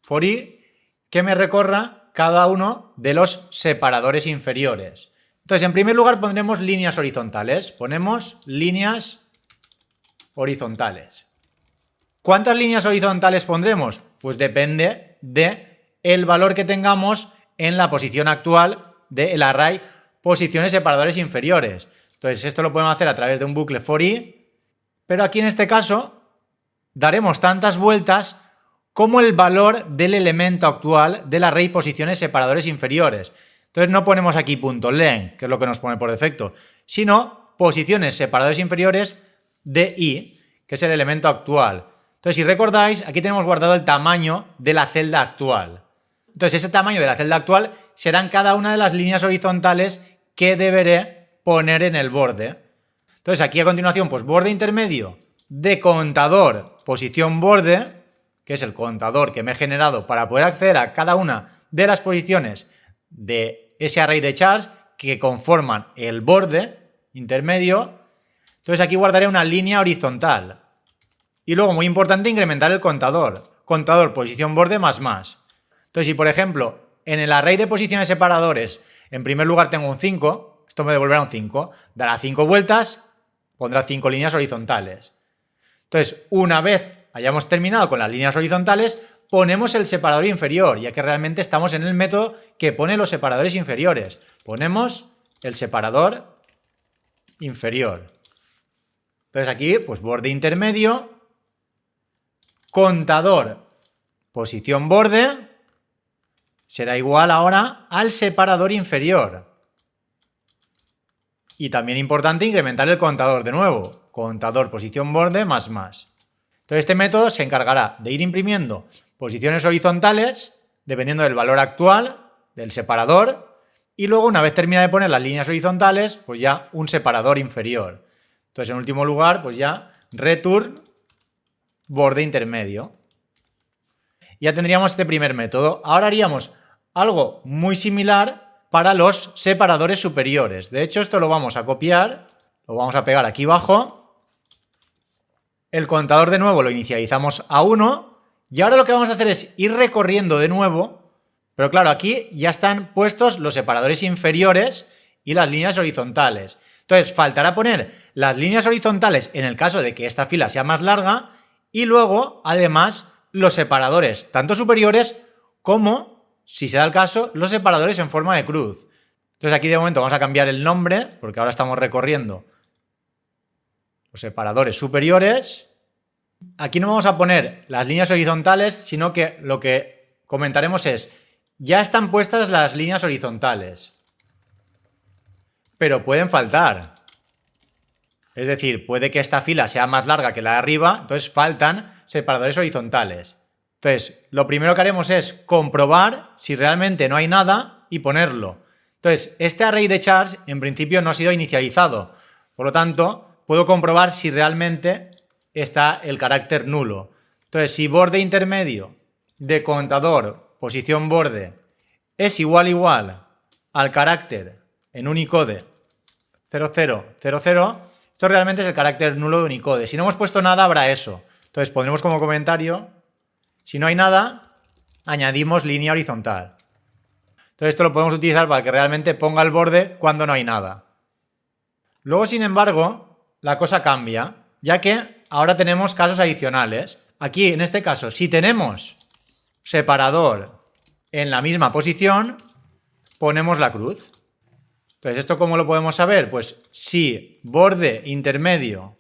for i que me recorra cada uno de los separadores inferiores. Entonces, en primer lugar pondremos líneas horizontales. Ponemos líneas horizontales. ¿Cuántas líneas horizontales pondremos? Pues depende del valor que tengamos en la posición actual del array posiciones separadores inferiores. Entonces, esto lo podemos hacer a través de un bucle for i, pero aquí en este caso daremos tantas vueltas como el valor del elemento actual del array posiciones separadores inferiores. Entonces no ponemos aquí .len, que es lo que nos pone por defecto, sino posiciones separadores inferiores de i, que es el elemento actual. Entonces, si recordáis, aquí tenemos guardado el tamaño de la celda actual. Entonces ese tamaño de la celda actual serán cada una de las líneas horizontales que deberé poner en el borde. Entonces aquí a continuación, pues borde intermedio de contador posición borde, que es el contador que me he generado para poder acceder a cada una de las posiciones de ese array de chars que conforman el borde intermedio. Entonces aquí guardaré una línea horizontal. Y luego, muy importante, incrementar el contador. Contador posición borde más más. Entonces, si por ejemplo, en el array de posiciones separadores, en primer lugar tengo un 5, esto me devolverá un 5, dará 5 vueltas, pondrá 5 líneas horizontales. Entonces, una vez hayamos terminado con las líneas horizontales, ponemos el separador inferior, ya que realmente estamos en el método que pone los separadores inferiores. Ponemos el separador inferior. Entonces aquí, pues borde intermedio, contador posición borde, será igual ahora al separador inferior. Y también importante incrementar el contador de nuevo. Contador posición borde más más. Entonces este método se encargará de ir imprimiendo posiciones horizontales dependiendo del valor actual del separador y luego una vez termina de poner las líneas horizontales pues ya un separador inferior. Entonces en último lugar pues ya return borde intermedio. Ya tendríamos este primer método. Ahora haríamos algo muy similar para los separadores superiores. De hecho esto lo vamos a copiar, lo vamos a pegar aquí abajo. El contador de nuevo lo inicializamos a 1 y ahora lo que vamos a hacer es ir recorriendo de nuevo, pero claro, aquí ya están puestos los separadores inferiores y las líneas horizontales. Entonces faltará poner las líneas horizontales en el caso de que esta fila sea más larga y luego, además, los separadores, tanto superiores como, si se da el caso, los separadores en forma de cruz. Entonces aquí de momento vamos a cambiar el nombre, porque ahora estamos recorriendo los separadores superiores. Aquí no vamos a poner las líneas horizontales, sino que lo que comentaremos es, ya están puestas las líneas horizontales, pero pueden faltar. Es decir, puede que esta fila sea más larga que la de arriba, entonces faltan separadores horizontales. Entonces, lo primero que haremos es comprobar si realmente no hay nada y ponerlo. Entonces, este array de chars en principio no ha sido inicializado. Por lo tanto, puedo comprobar si realmente está el carácter nulo. Entonces, si borde intermedio de contador posición borde es igual al carácter en Unicode 0000, esto realmente es el carácter nulo de Unicode. Si no hemos puesto nada, habrá eso. Entonces pondremos como comentario, si no hay nada, añadimos línea horizontal. Entonces esto lo podemos utilizar para que realmente ponga el borde cuando no hay nada. Luego, sin embargo, la cosa cambia, ya que ahora tenemos casos adicionales. Aquí, en este caso, si tenemos separador en la misma posición, ponemos la cruz. Entonces, ¿esto cómo lo podemos saber? Pues si borde intermedio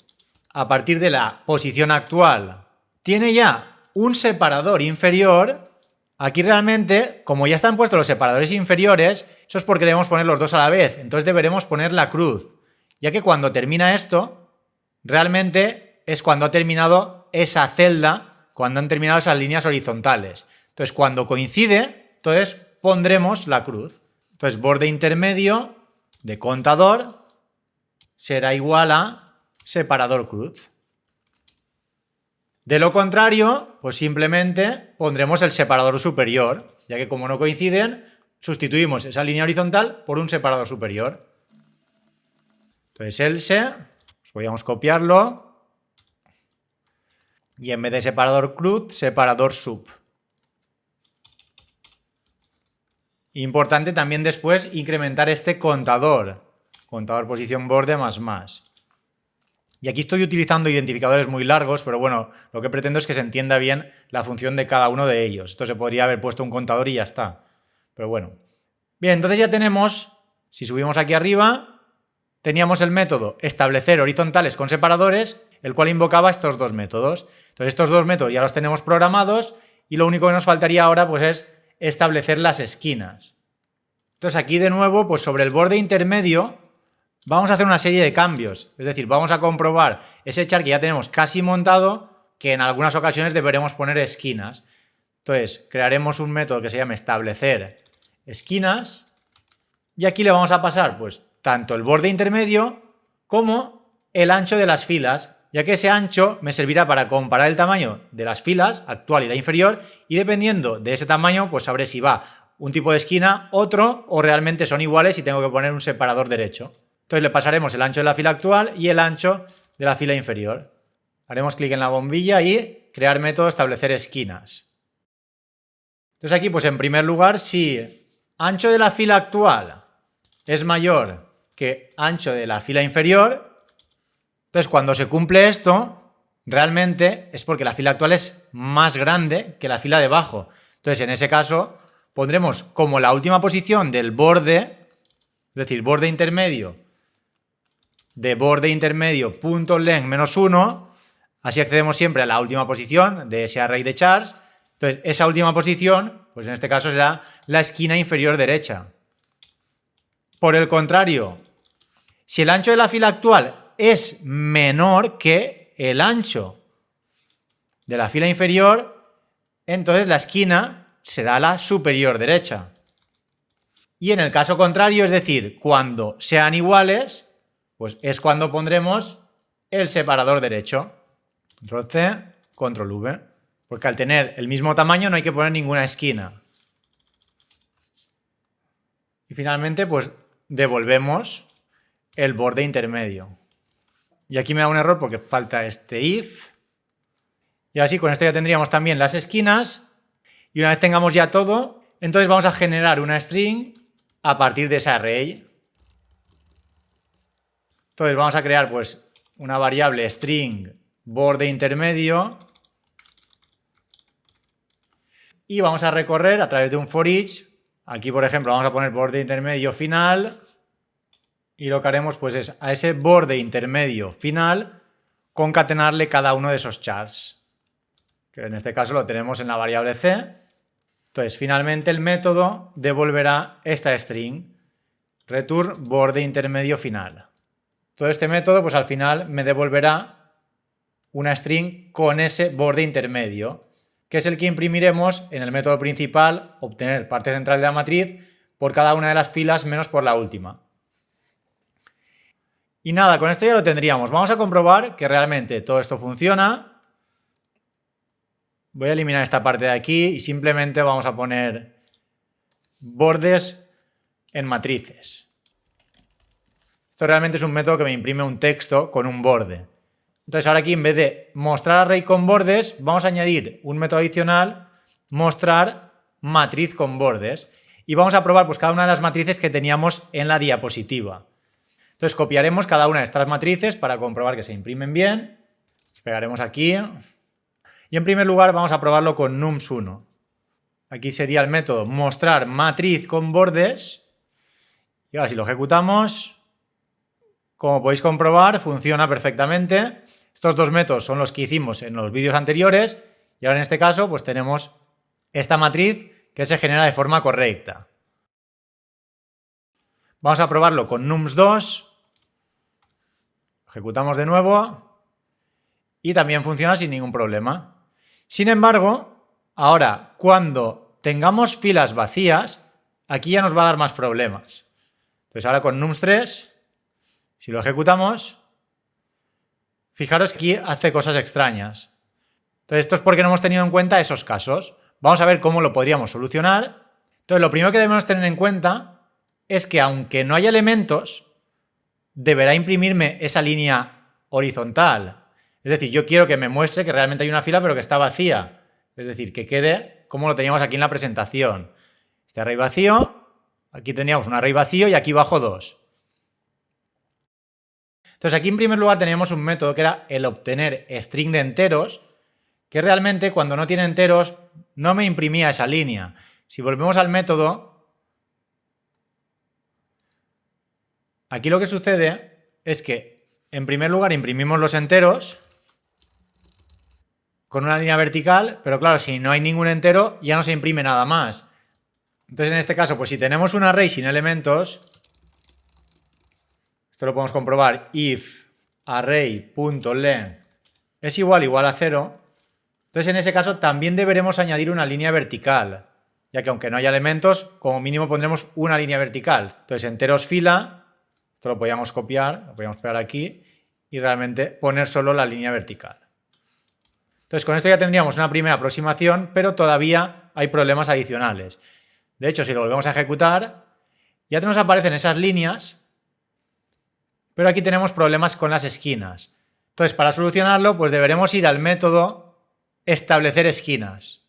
a partir de la posición actual tiene ya un separador inferior, aquí realmente, como ya están puestos los separadores inferiores, eso es porque debemos poner los dos a la vez, entonces deberemos poner la cruz, ya que cuando termina esto, realmente es cuando ha terminado esa celda, cuando han terminado esas líneas horizontales. Entonces, cuando coincide, entonces pondremos la cruz. Entonces, borde intermedio de contador será igual a separador cruz. De lo contrario, pues simplemente pondremos el separador superior, ya que como no coinciden, sustituimos esa línea horizontal por un separador superior. Entonces else, pues podríamos copiarlo, y en vez de separador cruz, separador sub. Importante también después incrementar este contador posición borde más más. Y aquí estoy utilizando identificadores muy largos, pero bueno, lo que pretendo es que se entienda bien la función de cada uno de ellos. Esto se podría haber puesto un contador y ya está. Pero bueno. Bien, entonces ya tenemos, si subimos aquí arriba, teníamos el método establecer horizontales con separadores, el cual invocaba estos dos métodos. Entonces estos dos métodos ya los tenemos programados y lo único que nos faltaría ahora pues es establecer las esquinas. Entonces aquí de nuevo, pues sobre el borde intermedio, vamos a hacer una serie de cambios, es decir, vamos a comprobar ese char que ya tenemos casi montado, que en algunas ocasiones deberemos poner esquinas. Entonces, crearemos un método que se llame establecer esquinas y aquí le vamos a pasar pues tanto el borde intermedio como el ancho de las filas, ya que ese ancho me servirá para comparar el tamaño de las filas actual y la inferior y dependiendo de ese tamaño pues sabré si va un tipo de esquina, otro o realmente son iguales y tengo que poner un separador derecho. Entonces le pasaremos el ancho de la fila actual y el ancho de la fila inferior. Haremos clic en la bombilla y crear método establecer esquinas. Entonces aquí pues en primer lugar si ancho de la fila actual es mayor que ancho de la fila inferior, entonces cuando se cumple esto realmente es porque la fila actual es más grande que la fila de abajo. Entonces en ese caso pondremos como la última posición del borde, es decir, borde intermedio de borde intermedio punto length menos 1, así accedemos siempre a la última posición de ese array de chars. Entonces esa última posición, pues en este caso será la esquina inferior derecha. Por el contrario, si el ancho de la fila actual es menor que el ancho de la fila inferior, entonces la esquina será la superior derecha. Y en el caso contrario, es decir, cuando sean iguales, pues es cuando pondremos el separador derecho. Control C, Control V. Porque al tener el mismo tamaño no hay que poner ninguna esquina. Y finalmente, pues devolvemos el borde intermedio. Y aquí me da un error porque falta este if. Y así con esto ya tendríamos también las esquinas. Y una vez tengamos ya todo, entonces vamos a generar una string a partir de ese array. Entonces vamos a crear pues una variable string borde intermedio y vamos a recorrer a través de un for each. Aquí por ejemplo vamos a poner borde intermedio final y lo que haremos pues es a ese borde intermedio final concatenarle cada uno de esos chars, que en este caso lo tenemos en la variable c. Entonces finalmente el método devolverá esta string return borde intermedio final. Todo este método pues al final me devolverá una string con ese borde intermedio, que es el que imprimiremos en el método principal, obtener parte central de la matriz por cada una de las filas menos por la última. Y nada, con esto ya lo tendríamos. Vamos a comprobar que realmente todo esto funciona. Voy a eliminar esta parte de aquí y simplemente vamos a poner bordes en matrices. Esto realmente es un método que me imprime un texto con un borde. Entonces ahora aquí en vez de mostrar array con bordes, vamos a añadir un método adicional, mostrar matriz con bordes. Y vamos a probar pues cada una de las matrices que teníamos en la diapositiva. Entonces copiaremos cada una de estas matrices para comprobar que se imprimen bien. Las pegaremos aquí. Y en primer lugar vamos a probarlo con nums1. Aquí sería el método mostrar matriz con bordes. Y ahora si lo ejecutamos, como podéis comprobar, funciona perfectamente. Estos dos métodos son los que hicimos en los vídeos anteriores y ahora en este caso pues tenemos esta matriz que se genera de forma correcta. Vamos a probarlo con nums2. Ejecutamos de nuevo y también funciona sin ningún problema. Sin embargo, ahora cuando tengamos filas vacías, aquí ya nos va a dar más problemas. Entonces ahora con nums3, si lo ejecutamos, fijaros que aquí hace cosas extrañas. Entonces esto es porque no hemos tenido en cuenta esos casos. Vamos a ver cómo lo podríamos solucionar. Entonces lo primero que debemos tener en cuenta es que aunque no haya elementos, deberá imprimirme esa línea horizontal. Es decir, yo quiero que me muestre que realmente hay una fila pero que está vacía. Es decir, que quede como lo teníamos aquí en la presentación. Este array vacío, aquí teníamos un array vacío y aquí bajo 2. Entonces aquí en primer lugar teníamos un método que era el obtener string de enteros, que realmente cuando no tiene enteros no me imprimía esa línea. Si volvemos al método, aquí lo que sucede es que en primer lugar imprimimos los enteros con una línea vertical, pero claro, si no hay ningún entero ya no se imprime nada más. Entonces en este caso, pues si tenemos un array sin elementos, esto lo podemos comprobar if array.length es igual a 0. Entonces en ese caso también deberemos añadir una línea vertical, ya que aunque no haya elementos, como mínimo pondremos una línea vertical. Entonces enteros fila, esto lo podíamos copiar, lo podíamos pegar aquí y realmente poner solo la línea vertical. Entonces con esto ya tendríamos una primera aproximación, pero todavía hay problemas adicionales. De hecho, si lo volvemos a ejecutar, ya nos aparecen esas líneas, pero aquí tenemos problemas con las esquinas. Entonces, para solucionarlo, pues deberemos ir al método establecer esquinas.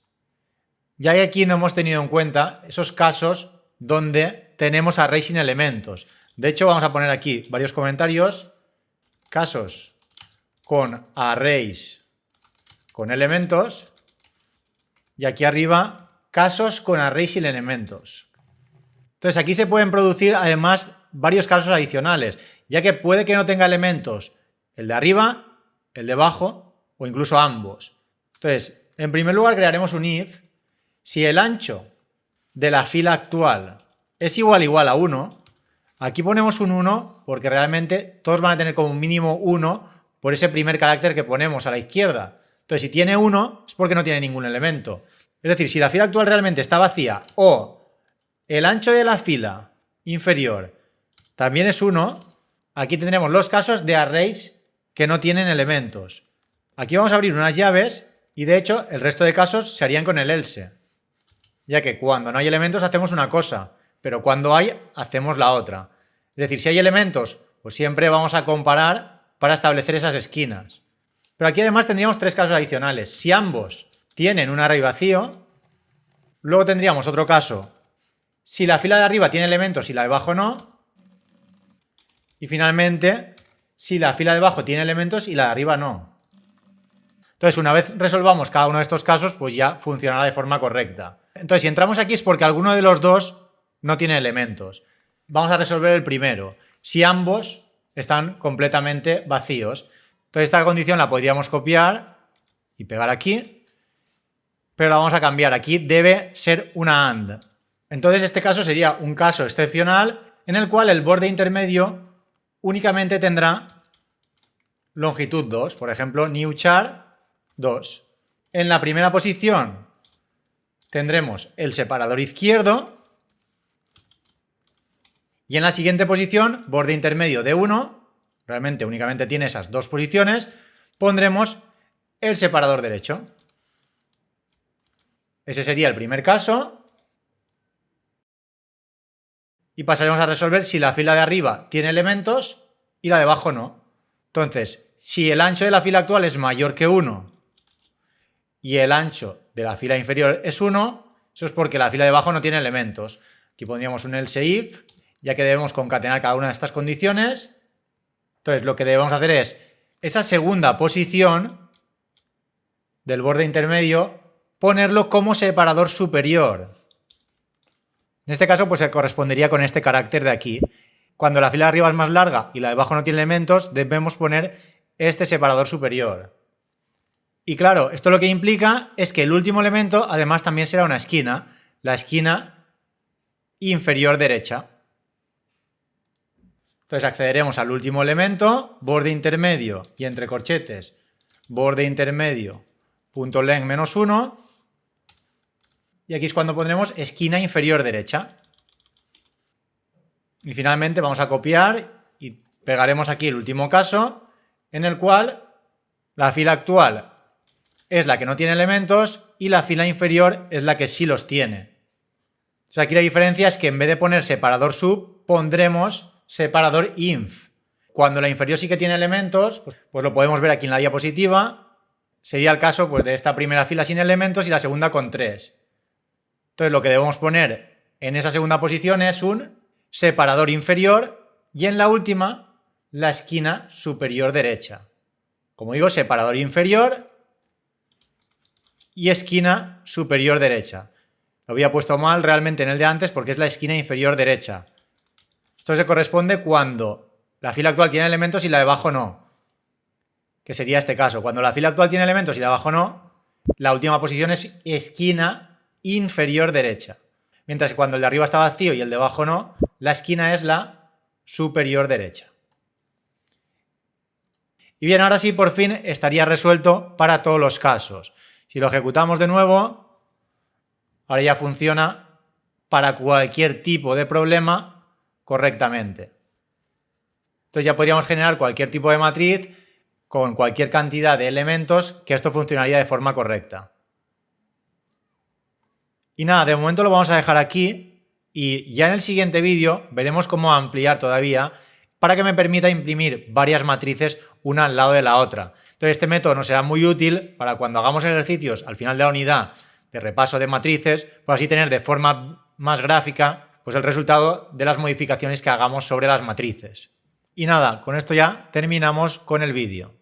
Ya que aquí no hemos tenido en cuenta esos casos donde tenemos array sin elementos. De hecho, vamos a poner aquí varios comentarios. Casos con arrays con elementos. Y aquí arriba, casos con arrays sin elementos. Entonces aquí se pueden producir además varios casos adicionales, ya que puede que no tenga elementos el de arriba, el de abajo o incluso ambos. Entonces, en primer lugar crearemos un if. Si el ancho de la fila actual es igual a 1, aquí ponemos un 1 porque realmente todos van a tener como mínimo 1 por ese primer carácter que ponemos a la izquierda. Entonces, si tiene 1 es porque no tiene ningún elemento. Es decir, si la fila actual realmente está vacía o el ancho de la fila inferior también es 1, aquí tendremos los casos de arrays que no tienen elementos. Aquí vamos a abrir unas llaves y de hecho el resto de casos se harían con el else. Ya que cuando no hay elementos hacemos una cosa, pero cuando hay hacemos la otra. Es decir, si hay elementos, pues siempre vamos a comparar para establecer esas esquinas. Pero aquí además tendríamos tres casos adicionales. Si ambos tienen un array vacío, luego tendríamos otro caso si la fila de arriba tiene elementos y la de abajo no, y finalmente si la fila de abajo tiene elementos y la de arriba no. Entonces, una vez resolvamos cada uno de estos casos, pues ya funcionará de forma correcta. Entonces, si entramos aquí es porque alguno de los dos no tiene elementos. Vamos a resolver el primero. Si ambos están completamente vacíos. Entonces, esta condición la podríamos copiar y pegar aquí, pero la vamos a cambiar. Aquí debe ser una AND. Entonces, este caso sería un caso excepcional en el cual el borde intermedio únicamente tendrá longitud 2. Por ejemplo, newchar 2. En la primera posición tendremos el separador izquierdo y en la siguiente posición, borde intermedio de 1, realmente únicamente tiene esas dos posiciones, pondremos el separador derecho. Ese sería el primer caso. Y pasaremos a resolver si la fila de arriba tiene elementos y la de abajo no. Entonces, si el ancho de la fila actual es mayor que 1 y el ancho de la fila inferior es 1, eso es porque la fila de abajo no tiene elementos. Aquí pondríamos un else if, ya que debemos concatenar cada una de estas condiciones. Entonces, lo que debemos hacer es esa segunda posición del borde intermedio, ponerlo como separador superior. En este caso, pues se correspondería con este carácter de aquí. Cuando la fila de arriba es más larga y la de abajo no tiene elementos, debemos poner este separador superior. Y claro, esto lo que implica es que el último elemento además también será una esquina, la esquina inferior derecha. Entonces accederemos al último elemento, borde intermedio y entre corchetes, borde intermedio, punto len -1, y aquí es cuando pondremos esquina inferior derecha. Y finalmente vamos a copiar y pegaremos aquí el último caso, en el cual la fila actual es la que no tiene elementos y la fila inferior es la que sí los tiene. O sea, aquí la diferencia es que en vez de poner separador sub, pondremos separador inf. Cuando la inferior sí que tiene elementos, pues lo podemos ver aquí en la diapositiva. Sería el caso pues, de esta primera fila sin elementos y la segunda con 3. Entonces lo que debemos poner en esa segunda posición es un separador inferior y en la última la esquina superior derecha. Como digo, separador inferior y esquina superior derecha. Lo había puesto mal realmente en el de antes porque es la esquina inferior derecha. Esto se corresponde cuando la fila actual tiene elementos y la de abajo no. Que sería este caso. Cuando la fila actual tiene elementos y la de abajo no, la última posición es esquina inferior derecha. Mientras que cuando el de arriba está vacío y el de abajo no, la esquina es la superior derecha. Y bien, ahora sí, por fin estaría resuelto para todos los casos. Si lo ejecutamos de nuevo, ahora ya funciona para cualquier tipo de problema correctamente. Entonces ya podríamos generar cualquier tipo de matriz con cualquier cantidad de elementos que esto funcionaría de forma correcta. Y nada, de momento lo vamos a dejar aquí y ya en el siguiente vídeo veremos cómo ampliar todavía para que me permita imprimir varias matrices una al lado de la otra. Entonces este método nos será muy útil para cuando hagamos ejercicios al final de la unidad de repaso de matrices, pues así tener de forma más gráfica pues el resultado de las modificaciones que hagamos sobre las matrices. Y nada, con esto ya terminamos con el vídeo.